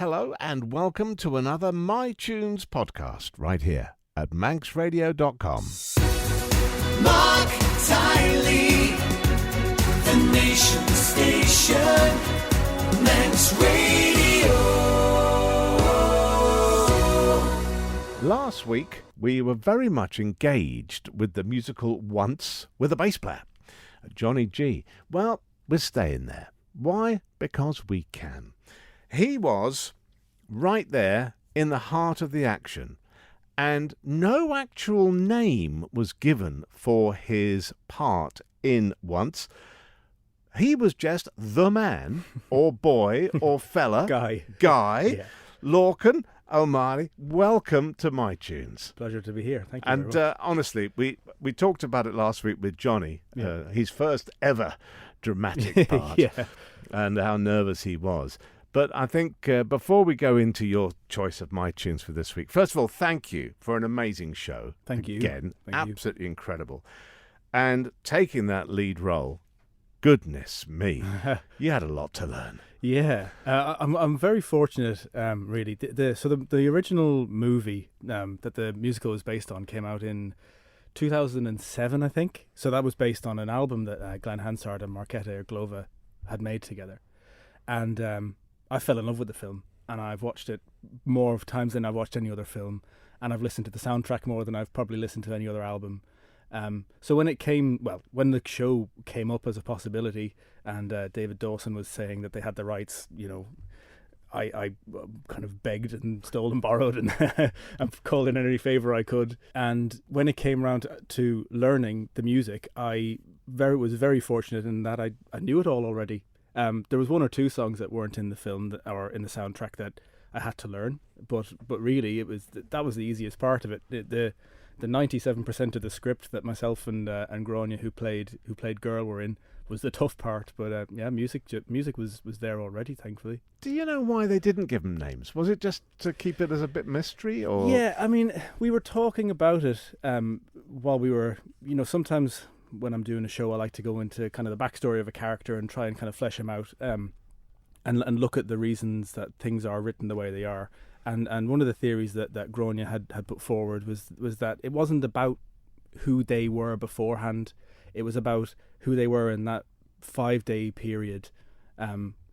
hello, and welcome to another My Tunes podcast right here at manxradio.com. Marc, Tyley, the nation station, Manx Radio. Last week, we were very much engaged with the musical Once with a bass player, Johnny G. Well, we're staying there. Why? Because we can. He was right there in the heart of the action, and no actual name was given for his part in Once. He was just the man, or boy, or fella, Guy. yeah. Lorcan O'Mahony, welcome to My Tunes. Pleasure to be here. Thank you. And honestly, we talked about it last week with Johnny, his first ever dramatic part, and how nervous he was. But I think before we go into your choice of My Tunes for this week, first of all, thank you for an amazing show. Thank you. Again, Thank absolutely incredible. And taking that lead role, goodness me, you had a lot to learn. Yeah, I'm very fortunate, really. The original movie that the musical is based on came out in 2007, I think. So that was based on an album that Glenn Hansard and Marquetta Glova had made together. And I fell in love with the film, and I've watched it more times than I've watched any other film, and I've listened to the soundtrack more than I've probably listened to any other album. So when the show came up as a possibility, and David Dawson was saying that they had the rights, I kind of begged and stole and borrowed and called in any favour I could. And when it came around to learning the music, I was very fortunate in that I knew it all already. There was one or two songs that weren't in the film or in the soundtrack that I had to learn, but really that was the easiest part of it. The 97% of the script that myself and Grania, who played Girl, were in, was the tough part. But music was there already, thankfully. Do you know why they didn't give them names? Was it just to keep it as a bit mystery, or? Yeah, I mean, we were talking about it while we were, sometimes when I'm doing a show, I like to go into kind of the backstory of a character and try and kind of flesh him out, and look at the reasons that things are written the way they are. And one of the theories that Grania had put forward was that it wasn't about who they were beforehand. It was about who they were in that 5-day period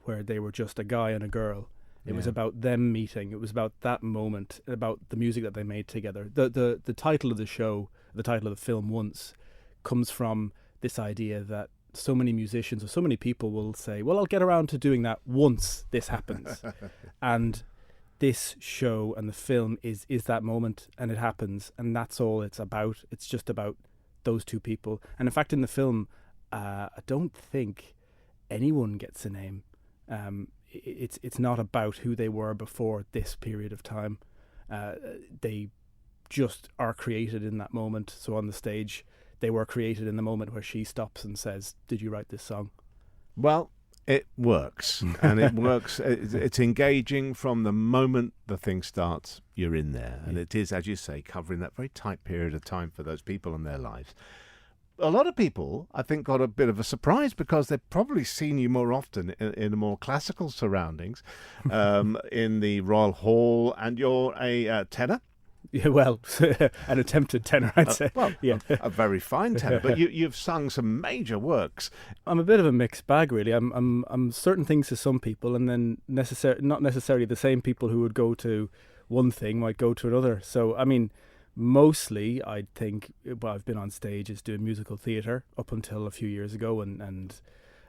where they were just a guy and a girl. It was about them meeting. It was about that moment, about the music that they made together. The title of the show, the title of the film, Once, comes from this idea that so many musicians or so many people will say, well, I'll get around to doing that once this happens. And this show and the film is that moment, and it happens, and that's all it's about. It's just about those two people. And in fact, in the film, I don't think anyone gets a name. It's not about who they were before this period of time. They just are created in that moment. So on the stage, they were created in the moment where she stops and says, "Did you write this song?" Well, it works, and it works. It's engaging from the moment the thing starts. You're in there, and it is, as you say, covering that very tight period of time for those people in their lives. A lot of people, I think, got a bit of a surprise because they've probably seen you more often in more classical surroundings, in the Royal Hall, and you're a tenor. Yeah, well, an attempted tenor, I'd say. A very fine tenor, but you've sung some major works. I'm a bit of a mixed bag, really. I'm certain things to some people, and then not necessarily the same people who would go to one thing might go to another. So, I mean, mostly, I think, what I've been on stage is doing musical theatre up until a few years ago, and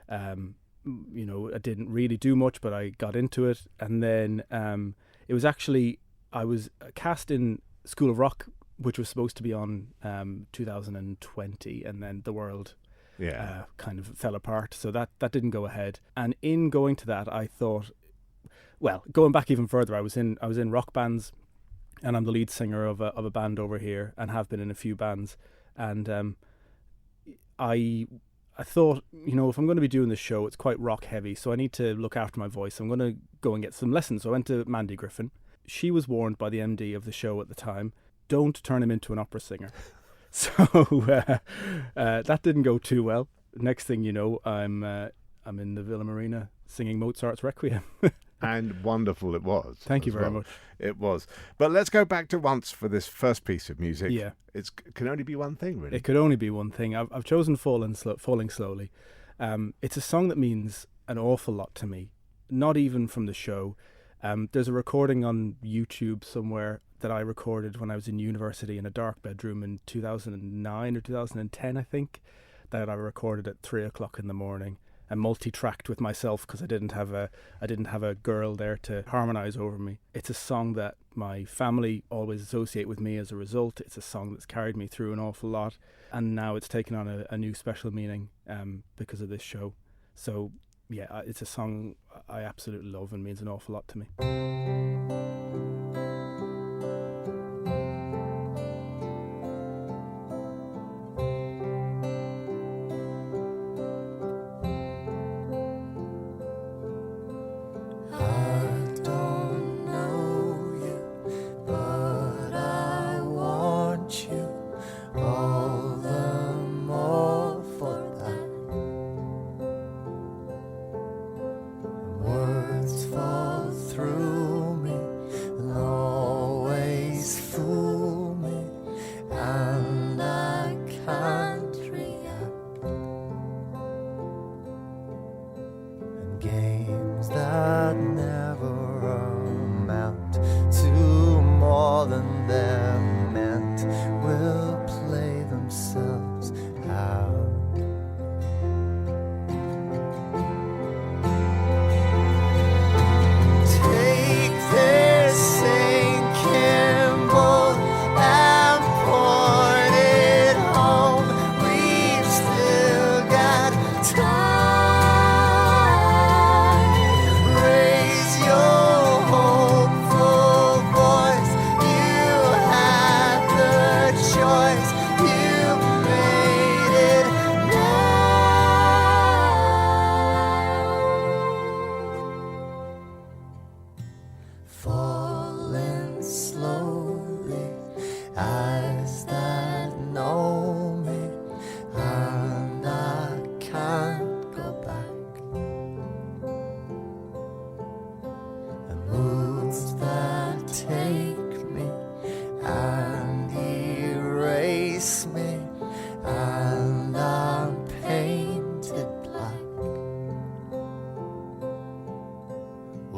I didn't really do much, but I got into it, and then it was actually, I was cast in School of Rock, which was supposed to be on 2020, and then the world kind of fell apart, so that didn't go ahead. And in going to that, I thought, well, going back even further, I was in rock bands, and I'm the lead singer of a band over here, and have been in a few bands. And I thought, if I'm going to be doing this show, it's quite rock heavy, so I need to look after my voice. I'm going to go and get some lessons. So I went to Mandy Griffin. She was warned by the MD of the show at the time, don't turn him into an opera singer. So that didn't go too well. Next thing you know, I'm in the Villa Marina singing Mozart's Requiem. And wonderful it was. Thank you as very well. much. It was. But let's go back to Once for this first piece of music. Yeah. It can only be one thing, really. It could only be one thing. I've chosen Falling Slowly. It's a song that means an awful lot to me, not even from the show. There's a recording on YouTube somewhere that I recorded when I was in university in a dark bedroom in 2009 or 2010, I think, that I recorded at 3:00 in the morning and multi-tracked with myself because I didn't have a girl there to harmonize over me. It's a song that my family always associate with me as a result. It's a song that's carried me through an awful lot, and now it's taken on a new special meaning because of this show. So yeah, it's a song I absolutely love and means an awful lot to me.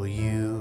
You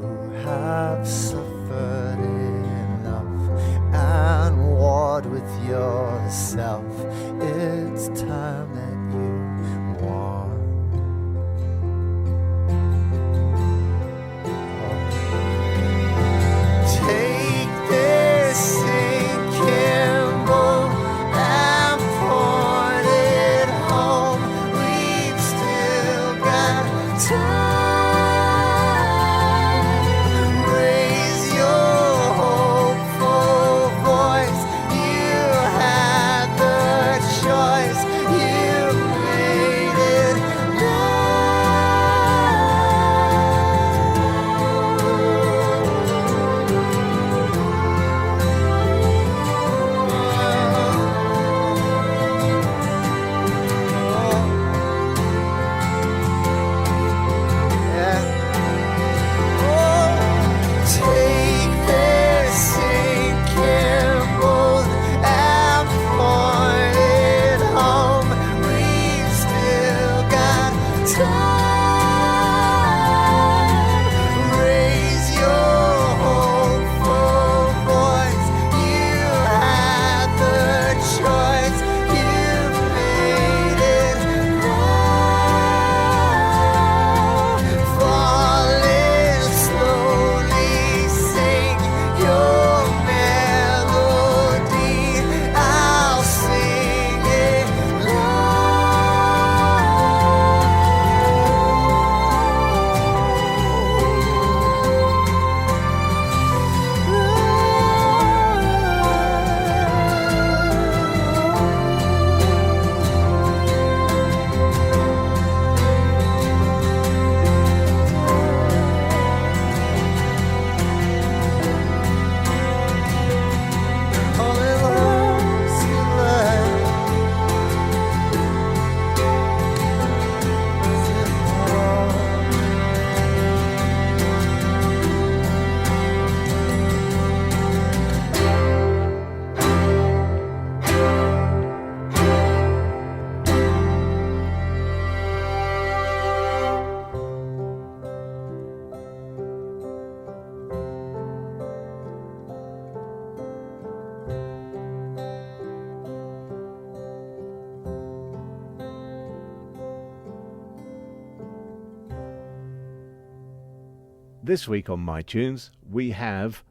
This week on My Tunes, we have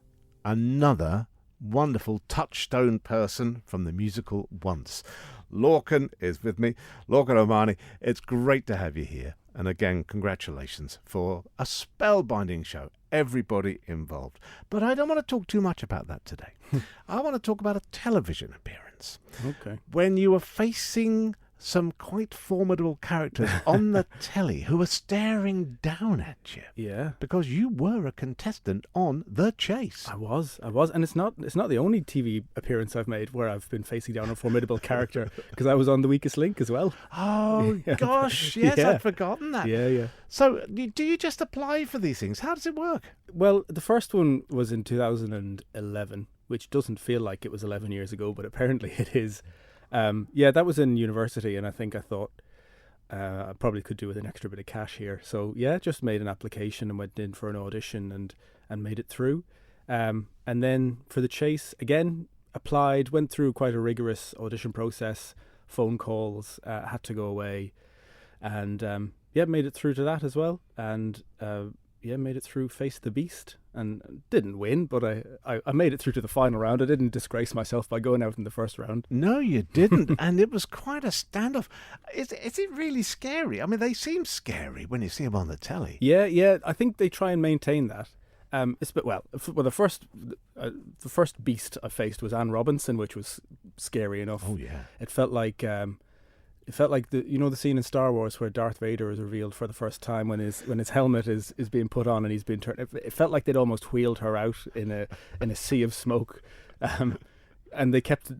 another wonderful touchstone person from the musical Once. Lorcan is with me. Lorcan O'Mahony, it's great to have you here. And again, congratulations for a spellbinding show. Everybody involved. But I don't want to talk too much about that today. I want to talk about a television appearance. Okay. When you were facing some quite formidable characters on the telly who were staring down at you. Yeah. Because you were a contestant on The Chase. I was, and it's not the only TV appearance I've made where I've been facing down a formidable character, because I was on The Weakest Link as well. Oh, gosh, yes, Yeah. I'd forgotten that. Yeah. So, do you just apply for these things? How does it work? Well, the first one was in 2011, which doesn't feel like it was 11 years ago, but apparently it is. That was in university, and I thought I probably could do with an extra bit of cash here. So yeah, just made an application and went in for an audition and made it through. And then for The Chase, again, applied, went through quite a rigorous audition process, phone calls, had to go away, and made it through to that as well. And made it through Face the Beast, and didn't win, but I made it through to the final round. I didn't disgrace myself by going out in the first round. No, you didn't. And it was quite a standoff. Is it really scary? I mean, they seem scary when you see them on the telly. Yeah. I think they try and maintain that. The first beast I faced was Anne Robinson, which was scary enough. Oh yeah. It felt like the scene in Star Wars where Darth Vader is revealed for the first time when his helmet is being put on and he's being turned. It felt like they'd almost wheeled her out in a sea of smoke, and they kept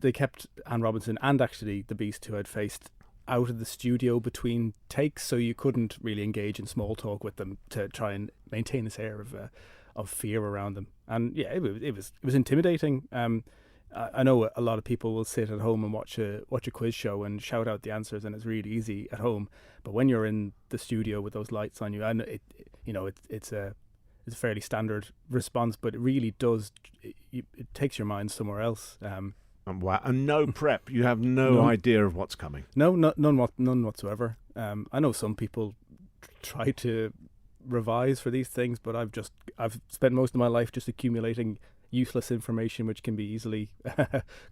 Anne Robinson and actually the Beast, who I'd faced, out of the studio between takes, so you couldn't really engage in small talk with them to try and maintain this air of fear around them. And yeah, it was intimidating. I know a lot of people will sit at home and watch a quiz show and shout out the answers, and it's really easy at home. But when you're in the studio with those lights on you, and it's a fairly standard response, but it really does. It takes your mind somewhere else. Wow. And no prep. You have no idea of what's coming. No, none whatsoever. I know some people try to revise for these things, but I've spent most of my life just accumulating useless information which can be easily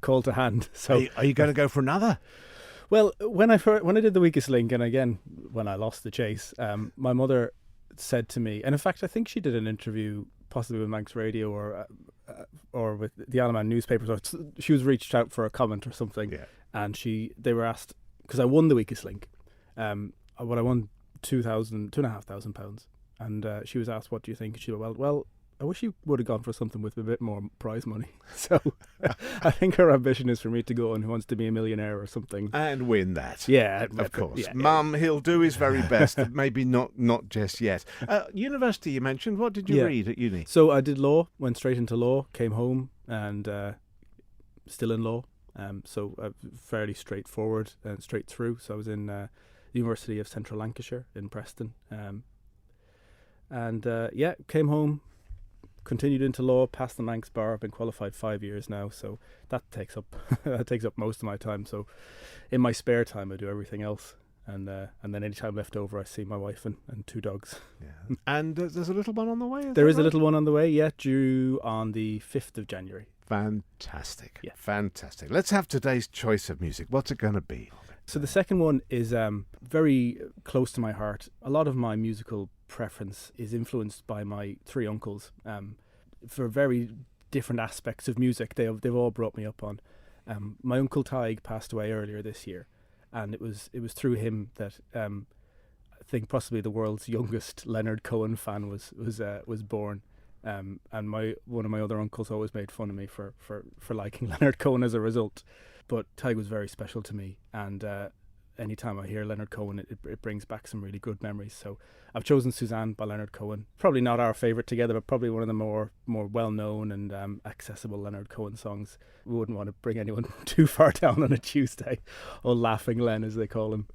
called to hand. So are you going to go for another? Well, when I did The Weakest Link, and again when I lost The Chase, my mother said to me, and in fact I think she did an interview possibly with Manx Radio or with the Isle of Man newspapers, or she was reached out for a comment or something, and they were asked, because I won The Weakest Link, I won £2,500, and she was asked, what do you think? She went, well, I wish you would have gone for something with a bit more prize money. So I think her ambition is for me to go on Who Wants to Be a Millionaire or something. And win that. Yeah. Of course. Yeah. Mum, he'll do his very best. Maybe not just yet. University you mentioned. What did you read at uni? So I did law, went straight into law, came home, and still in law. So fairly straightforward and straight through. So I was in the University of Central Lancashire in Preston. Came home, continued into law, passed the Manx bar. I've been qualified 5 years now, so that takes up most of my time. So in my spare time I do everything else, and then any time left over I see my wife and 2 dogs. Yeah. And there's a little one on the way? There is a little one on the way, due on the 5th of January. Fantastic. Yeah. Fantastic. Let's have today's choice of music. What's it going to be? So the second one is very close to my heart. A lot of my musical preference is influenced by my 3 uncles, for very different aspects of music. They've all brought me up on. My uncle Tyley passed away earlier this year, and it was through him that I think possibly the world's youngest Leonard Cohen fan was born. And one of my other uncles always made fun of me for liking Leonard Cohen as a result. But Tyley was very special to me, and anytime I hear Leonard Cohen, it brings back some really good memories. So I've chosen Suzanne by Leonard Cohen. Probably not our favourite together, but probably one of the more well-known and accessible Leonard Cohen songs. We wouldn't want to bring anyone too far down on a Tuesday. Or Laughing Len, as they call him.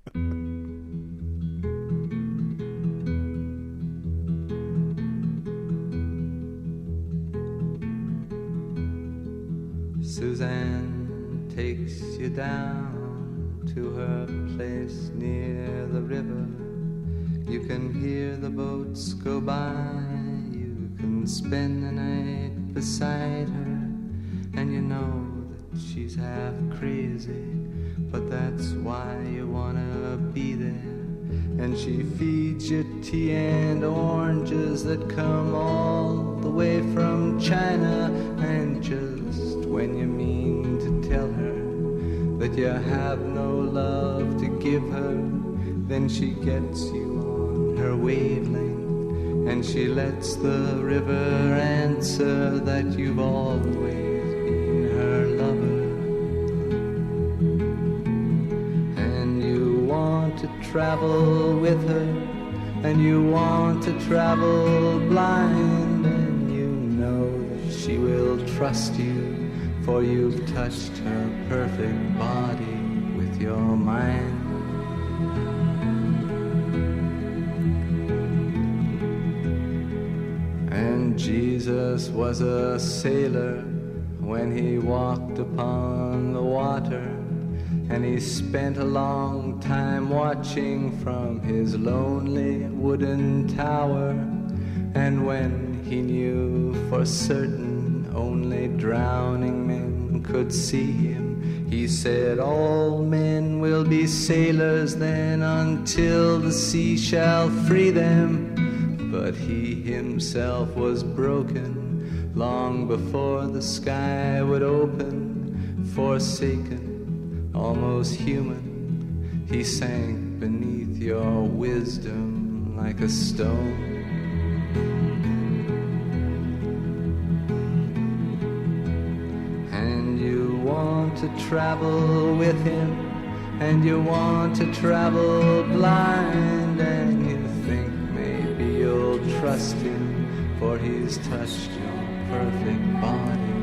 Suzanne takes you down to her place near the river. You can hear the boats go by. You and spend the night beside her. And you know that she's half crazy, but that's why you wanna be there. And she feeds you tea and oranges that come all the way from China. And just when you mean to tell her that you have no love to give her, then she gets you on her wavelength, and she lets the river answer that you've always been her lover. And you want to travel with her, and you want to travel blind, and you know that she will trust you, for you've touched her perfect body with your mind. And Jesus was a sailor when he walked upon the water, and he spent a long time watching from his lonely wooden tower. And when he knew for certain only drowning men could see him, he said, all men will be sailors then until the sea shall free them. But he himself was broken long before the sky would open. Forsaken, almost human, he sank beneath your wisdom like a stone. And you want to travel with him, and you want to travel blind, and you think you'll trust him, for he's touched your perfect body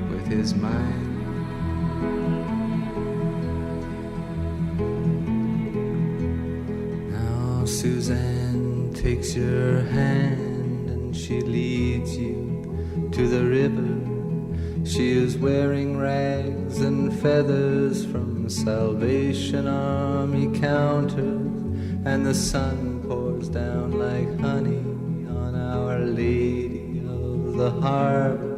with his mind. Now Suzanne takes your hand and she leads you to the river. She is wearing rags and feathers from Salvation Army counters, and the sun pours down like honey on Our Lady of the Harbor.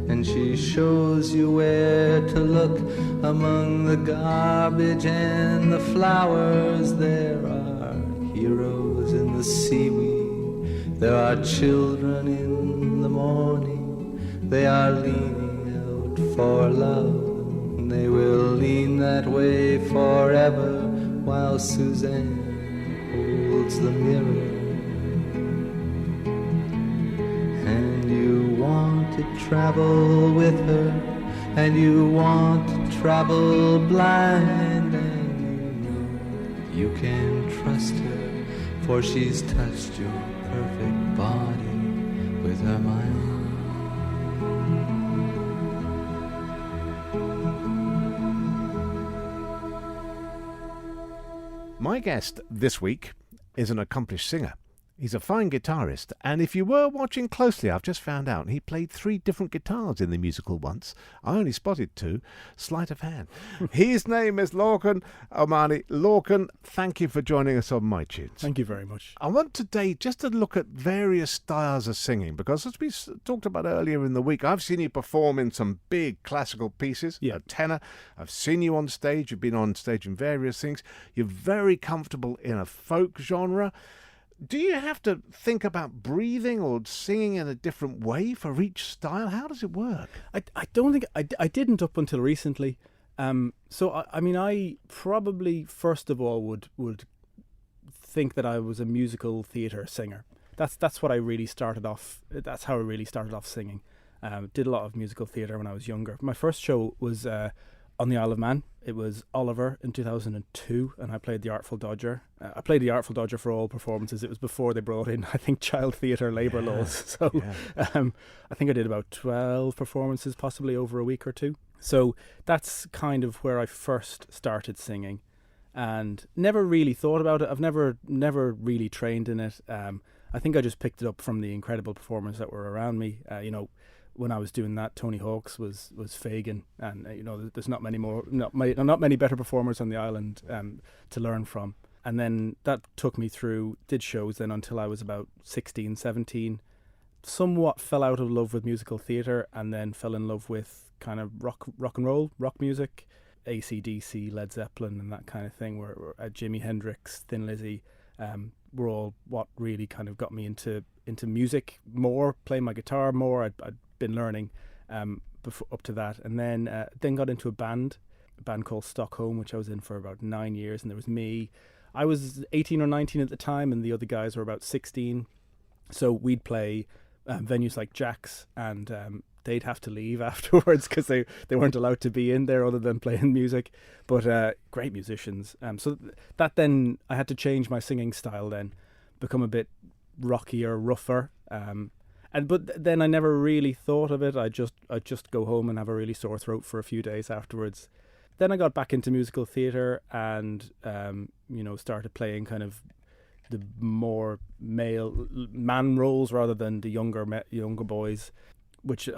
And she shows you where to look among the garbage and the flowers. There are heroes in the seaweed, there are children in the morning. They are leaning out for love, and they will lean that way forever while Suzanne holds the mirror. And you want to travel with her, and you want to travel blind, and you know you can trust her, for she's touched your perfect body with her mind. My guest this week is an accomplished singer. He's a fine guitarist, and if you were watching closely, I've just found out he played 3 different guitars in the musical once. I only spotted 2. Sleight of hand. His name is Lorcan O'Mahony. Lorcan, thank you for joining us on My Tunes. Thank you very much. I want today just to look at various styles of singing, because as we talked about earlier in the week, I've seen you perform in some big classical pieces, a tenor. I've seen you on stage. You've been on stage in various things. You're very comfortable in a folk genre. Do you have to think about breathing or singing in a different way for each style? How does it work? I don't think I didn't up until recently. So I mean, I probably first of all would think that I was a musical theatre singer. That's what I really started off. That's how I really started off singing. Did a lot of musical theatre when I was younger. My first show was on the Isle of Man. It was Oliver in 2002, and I played the Artful Dodger. I played the Artful Dodger for all performances. It was before they brought in, I think, child theatre labour laws. So I think I did about 12 performances, possibly over a week or 2. So that's kind of where I first started singing, and never really thought about it. I've never really trained in it. I think I just picked it up from the incredible performers that were around me. When I was doing that, Tony Hawk's was Fagin, and there's not many better performers on the island to learn from. And then that took me through, did shows then until I was about 16, 17. somewhat fell out of love with musical theatre and then fell in love with kind of rock and roll, rock music, AC/DC, Led Zeppelin and that kind of thing, where Jimi Hendrix, Thin Lizzy were all what really kind of got me into music more, playing my guitar more. I'd been learning before, up to that, and then got into a band called Stockholm, which I was in for about 9 years, and there was me. I was 18 or 19 at the time, and the other guys were about 16. So we'd play venues like Jack's, and they'd have to leave afterwards because they weren't allowed to be in there other than playing music. But great musicians. So that then I had to change my singing style then, become a bit rockier, rougher. But then I never really thought of it. I'd just go home and have a really sore throat for a few days afterwards. Then I got back into musical theatre and started playing kind of the more male man roles rather than the younger boys, which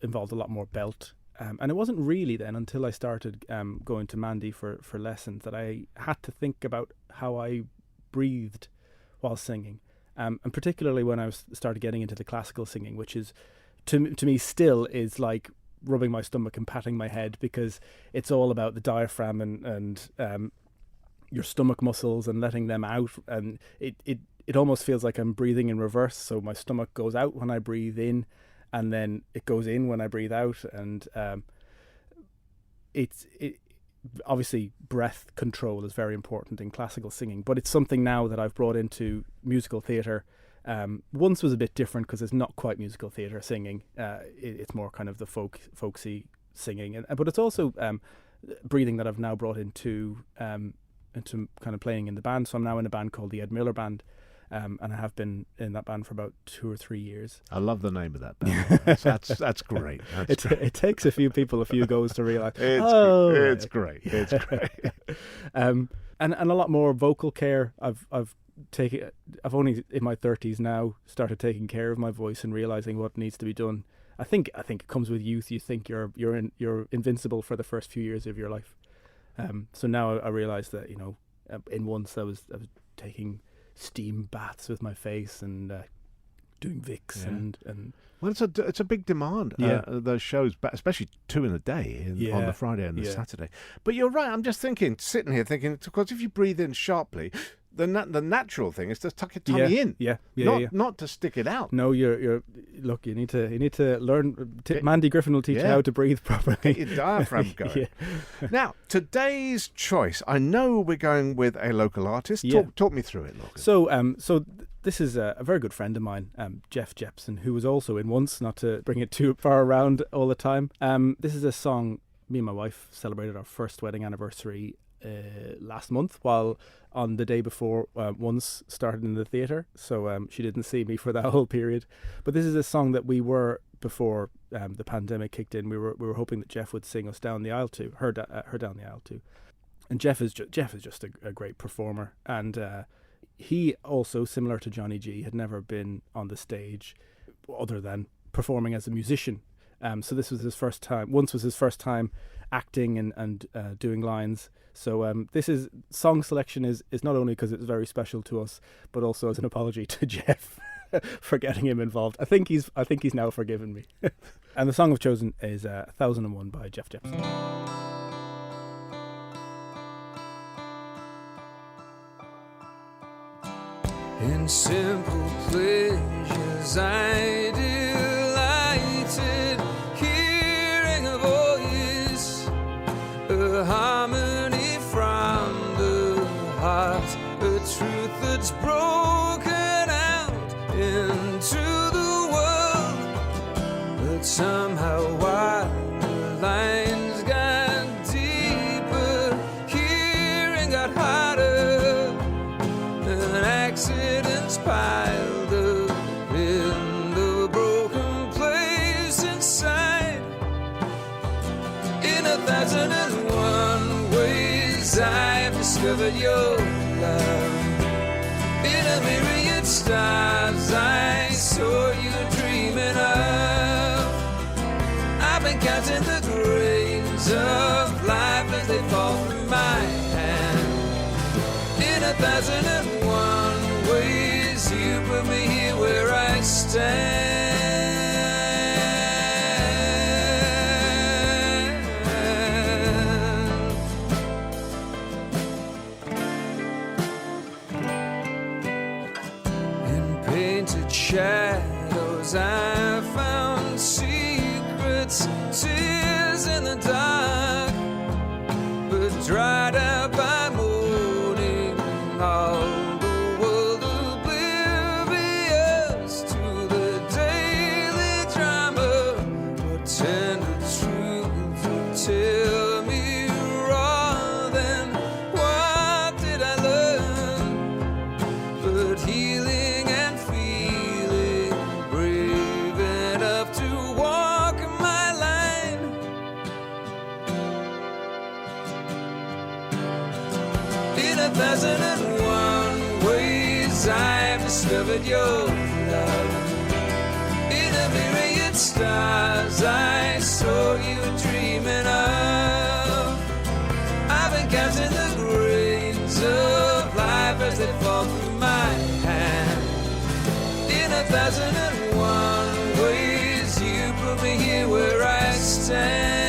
involved a lot more belt. And it wasn't really then until I started going to Mandy for lessons that I had to think about how I breathed while singing. And particularly when I started getting into the classical singing, which is to me still is like rubbing my stomach and patting my head, because it's all about the diaphragm and your stomach muscles and letting them out, and it almost feels like I'm breathing in reverse. So my stomach goes out when I breathe in, and then it goes in when I breathe out, and it obviously breath control is very important in classical singing, but it's something now that I've brought into musical theatre. Once was a bit different because it's not quite musical theatre singing. It's more kind of the folksy singing, but it's also breathing that I've now brought into kind of playing in the band. So I'm now in a band called the Ed Miller Band, and I have been in that band for about 2 or 3 years. I love the name of that band. That's great. It takes a few people a few goes to realise. It's great. It's great. And a lot more vocal care. I've only in my 30s now started taking care of my voice and realizing what needs to be done. I think it comes with youth. You think you're invincible for the first few years of your life. So now I realize that in once I was taking steam baths with my face and doing Vicks and well, it's a big demand. Those shows, especially 2 in a day on the Friday and the Saturday. But you're right. I'm just sitting here thinking, because if you breathe in sharply, the natural thing is to tuck your tummy in. Not to stick it out. No, you need to learn. Mandy Griffin will teach you how to breathe properly. Get your diaphragm going. Now, today's choice. I know we're going with a local artist. Talk me through it, Lorcan. So this is a very good friend of mine, Jeff Jepson, who was also in Once, not to bring it too far around all the time. This is a song, me and my wife celebrated our first wedding anniversary last month, while on the day before Once started in the theatre, so she didn't see me for that whole period. But this is a song that we were, before the pandemic kicked in, we were hoping that Jeff would sing us down the aisle to her down the aisle to. And Jeff is just a great performer, and he also, similar to Johnny G, had never been on the stage other than performing as a musician. So this was his first time. Once was his first time acting and doing lines. So this is song selection is not only because it's very special to us, but also as an apology to Jeff for getting him involved. I think he's now forgiven me. And the song I've chosen is 1001 by Jeff Jepson. In simple pleasures I delighted, hearing a voice, a harmony from the heart, a truth that's broken out into the world. But somehow while the lines got deeper, hearing got harder, and accidents piled up in the broken place inside. In 1001 ways I've discovered your love. In a myriad stars I saw you dreaming of. I've been counting the grains of life as they fall from my hand. In 1001 ways you put me here where I stand. nights, tears in the dark, but dried out by morning. All the world oblivious to the daily drama. What tender truth would tell me raw then? What did I learn? But healing and feeling brave enough to walk my line. In 1,001 ways I've discovered your love. In a myriad stars I saw you dreaming of. I've been counting the grains of life as they fall through my hand. In 1,001 ways you put me here where I stand.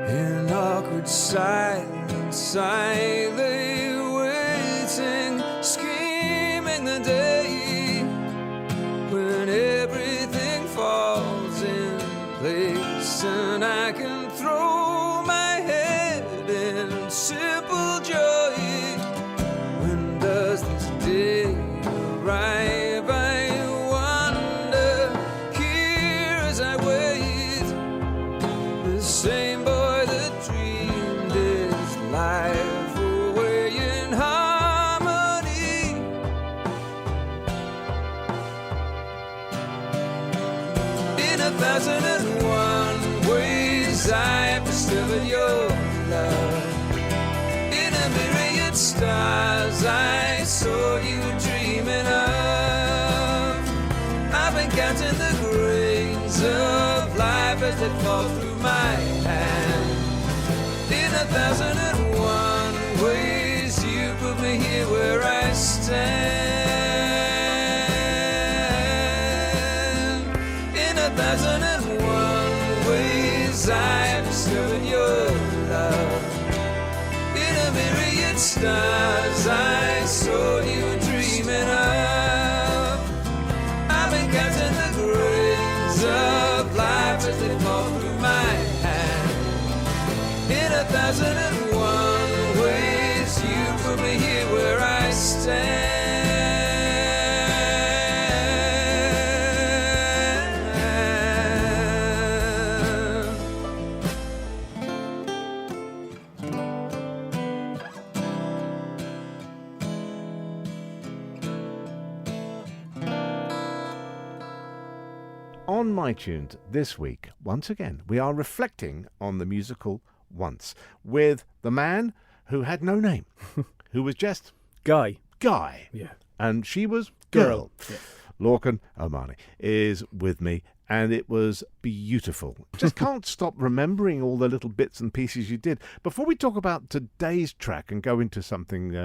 In awkward silence I lay waiting, screaming the day when everything falls in place and I can throw my head in simple joy. When does this day arrive? I wonder, here as I wait, the same boy that dreamed his life away in harmony. In 1,001 ways I've discovered your love. In a myriad stars I saw you dreaming of. I've been counting the grains of life as they fall through my hand. In 1,001 ways you put me here where I stand. In 1,001 ways I've discovered your love. In a myriad stars I saw you dreaming of. I've been counting the grains of life as they fall through my hand. In 1,001 ways you put me here where I stand. On MyTunes this week, once again, we are reflecting on the musical Once with the man who had no name, who was just Guy. Guy. And she was Girl. Lorcan O'Mahony is with me, and it was beautiful. Just can't stop remembering all the little bits and pieces you did. Before we talk about today's track and go into something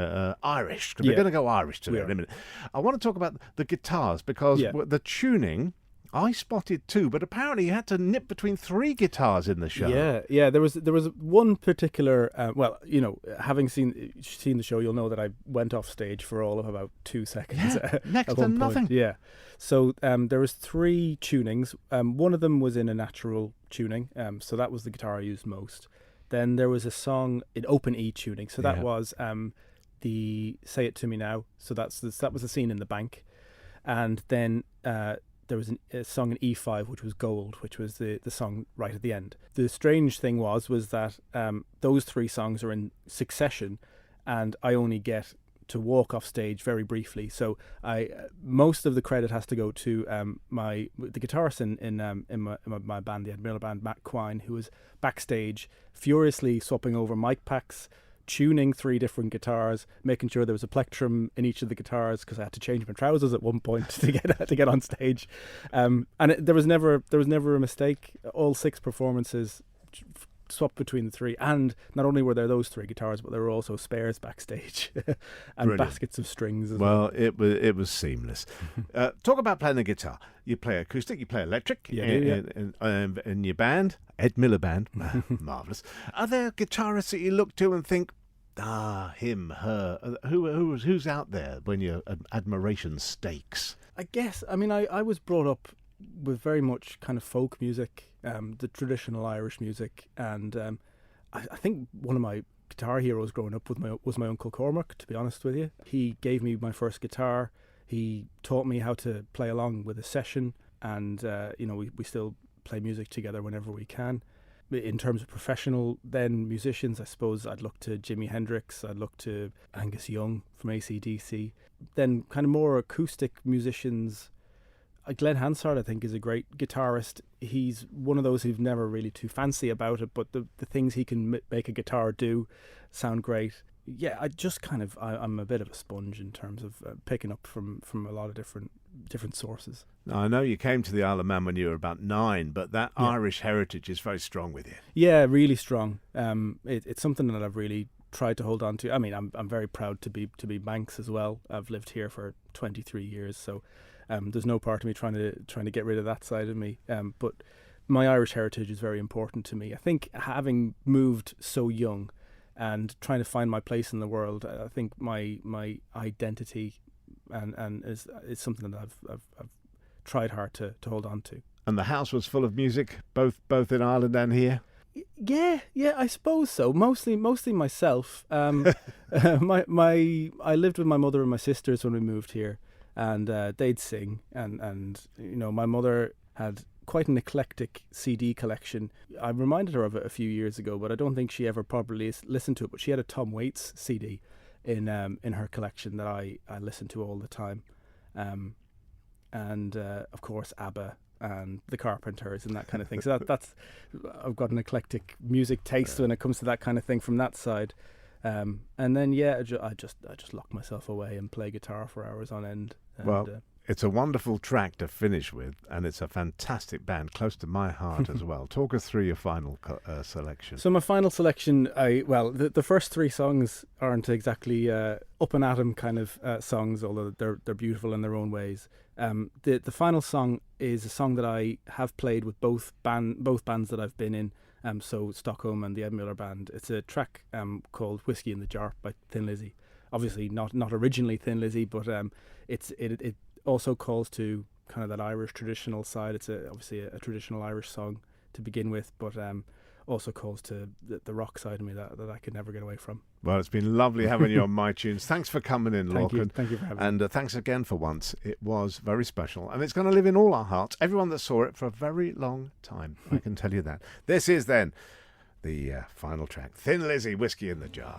Irish, because we're going to go Irish today in a minute, I want to talk about the guitars, because the tuning I spotted too, but apparently you had to nip between 3 guitars in the show. Yeah. There was one particular. Well, you know, having seen the show, you'll know that I went off stage for all of about 2 seconds. Yeah, next to nothing. Yeah. So there was 3 tunings. One of them was in a natural tuning. So that was the guitar I used most. Then there was a song in open E tuning. So that was the Say It To Me Now. So that was the scene in the bank, and then. There was a song in E5, which was Gold, which was the song right at the end. The strange thing was that those 3 songs are in succession, and I only get to walk off stage very briefly. So most of the credit has to go to the guitarist in my band, the Ed Miller band, Matt Quine, who was backstage furiously swapping over mic packs, tuning 3 different guitars, making sure there was a plectrum in each of the guitars because I had to change my trousers at one point to get on stage, and there was never a mistake. All 6 performances swapped between the 3, and not only were there those 3 guitars, but there were also spares backstage and Brilliant. baskets of strings as well. Well, it was seamless. Talk about playing the guitar. You play acoustic, you play electric in your band, Ed Miller Band. Marvellous. Are there guitarists that you look to and think, him, her, who's out there when your admiration stakes? I guess, I mean, I was brought up with very much kind of folk music, the traditional Irish music, and I think one of my guitar heroes growing up was my Uncle Cormac, to be honest with you. He gave me my first guitar. He taught me how to play along with a session, and we still play music together whenever we can. In terms of professional then musicians, I suppose I'd look to Jimi Hendrix, I'd look to Angus Young from AC/DC. Then kind of more acoustic musicians, Glenn Hansard I think is a great guitarist. He's one of those who's never really too fancy about it, but the things he can make a guitar do sound great. Yeah, I'm a bit of a sponge in terms of picking up from a lot of different sources. Now, I know you came to the Isle of Man when you were about 9, but that Irish heritage is very strong with you. Yeah, really strong. It's something that I've really tried to hold on to. I mean, I'm very proud to be Manx as well. I've lived here for 23 years, so there's no part of me trying to get rid of that side of me. But my Irish heritage is very important to me. I think having moved so young and trying to find my place in the world, I think my identity and is something that I've tried hard to hold on to. And the house was full of music, both in Ireland and here? Yeah, I suppose so. Mostly myself. I lived with my mother and my sisters when we moved here, and they'd sing, and my mother had quite an eclectic CD collection. I reminded her of it a few years ago, but I don't think she ever properly listened to it. But she had a Tom Waits CD in her collection that I listened to all the time, and of course ABBA and the Carpenters and that kind of thing. So that's I've got an eclectic music taste when it comes to that kind of thing from that side. And then I just lock myself away and play guitar for hours on end. And, it's a wonderful track to finish with, and it's a fantastic band, close to my heart as well. Talk us through your final selection. So my final selection, the first 3 songs aren't exactly up and at 'em kind of songs, although they're beautiful in their own ways. The final song is a song that I have played with both bands that I've been in. So Stockholm and the Ed Miller Band. It's a track called "Whiskey in the Jar" by Thin Lizzy. Obviously not originally Thin Lizzy, but it also calls to kind of that Irish traditional side. It's obviously a traditional Irish song to begin with, but also calls to the rock side of me that I could never get away from. Well, it's been lovely having you on My Tunes. Thanks for coming in, Lorcan. Thank you for having me. And thanks again for once. It was very special, and it's going to live in all our hearts, everyone that saw it, for a very long time. I can tell you that. This is then the final track, Thin Lizzy, Whiskey in the Jar.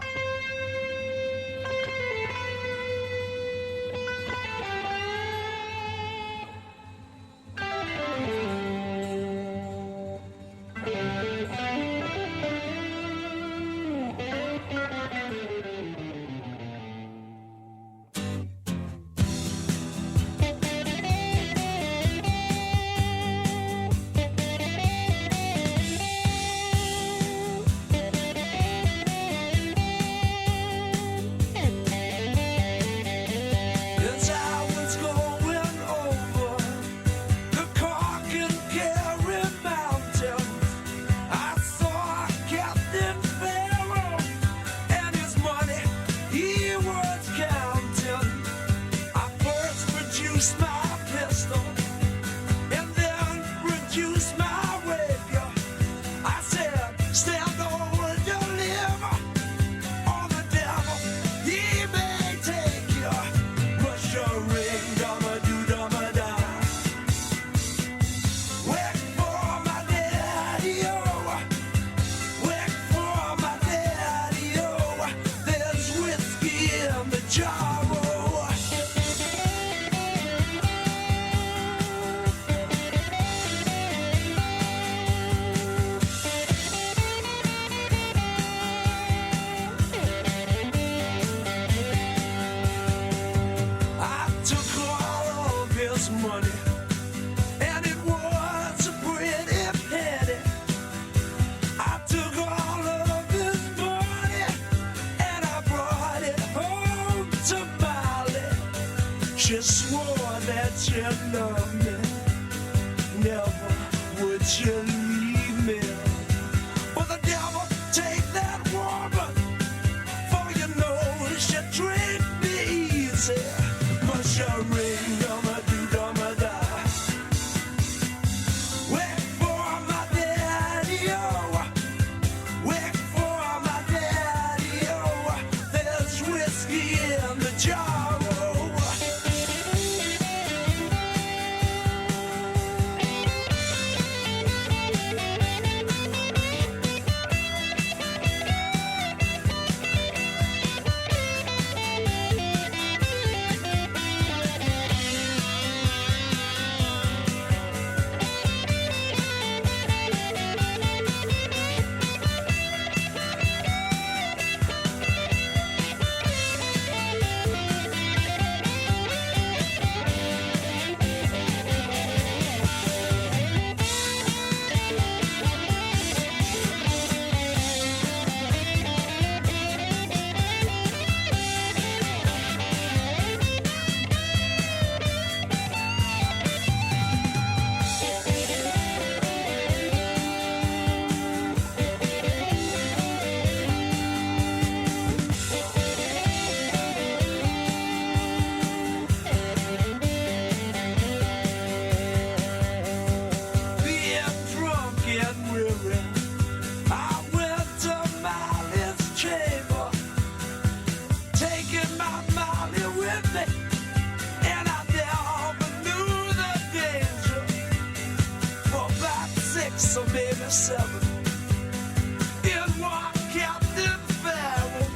that you leave me. But the devil take that woman, for you know she treat me easy. Must you ring, dumma do, dumma da. Wait for my daddy, oh. Wait for my daddy, oh. There's whiskey in the jar, oh. Being drunk and weary, I went to Molly's chamber, taking my Molly with me, and I never knew the danger. For about 6 or maybe 7, in one Captain Farrell,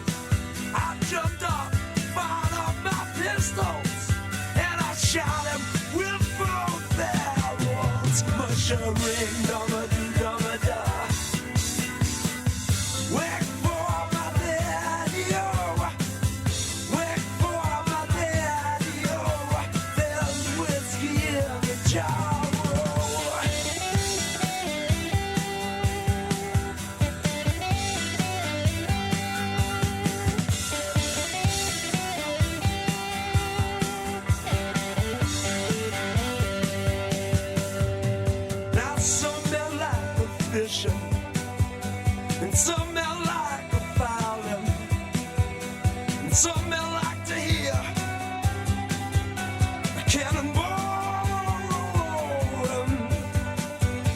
I jumped up, fired up my pistols, and I shot him with both barrels. Mush a ring, dumma do, dumma da. Wait for my daddy, oh. Wait for my daddy, oh. There's whiskey in the jar, oh. Now some men like a fishing, and some men like a fowling, and some men like to hear a cannonball rolling.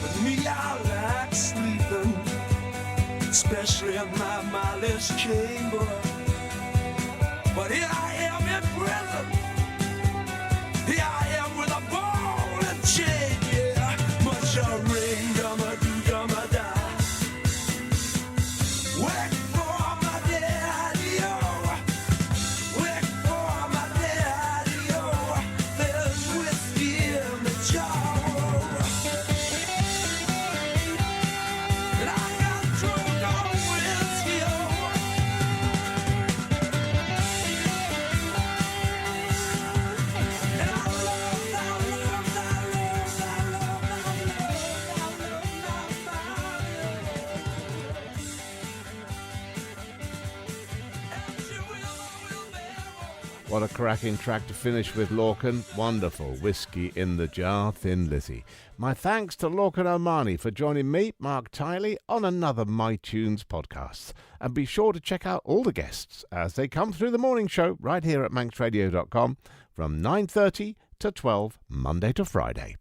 But me, I like sleeping, especially in my Molly's chamber. But here I am in prison. Here I am with a ball and chain, yeah. Much a ring, dumma do, dumma da. Wait for my daddy, oh. Wait for my daddy, oh. There's whiskey in the jar, oh. And I got drunk on whiskey, oh. And I love, I love, I love, I love, I love, I love my and she will never. What a cracking track to finish with, Lorcan. Wonderful. Whiskey in the Jar, Thin Lizzy. My thanks to Lorcan O'Mahony for joining me, Marc Tyley, on another My Tunes podcast. And be sure to check out all the guests as they come through the morning show right here at manxradio.com from 9:30 to 12, Monday to Friday.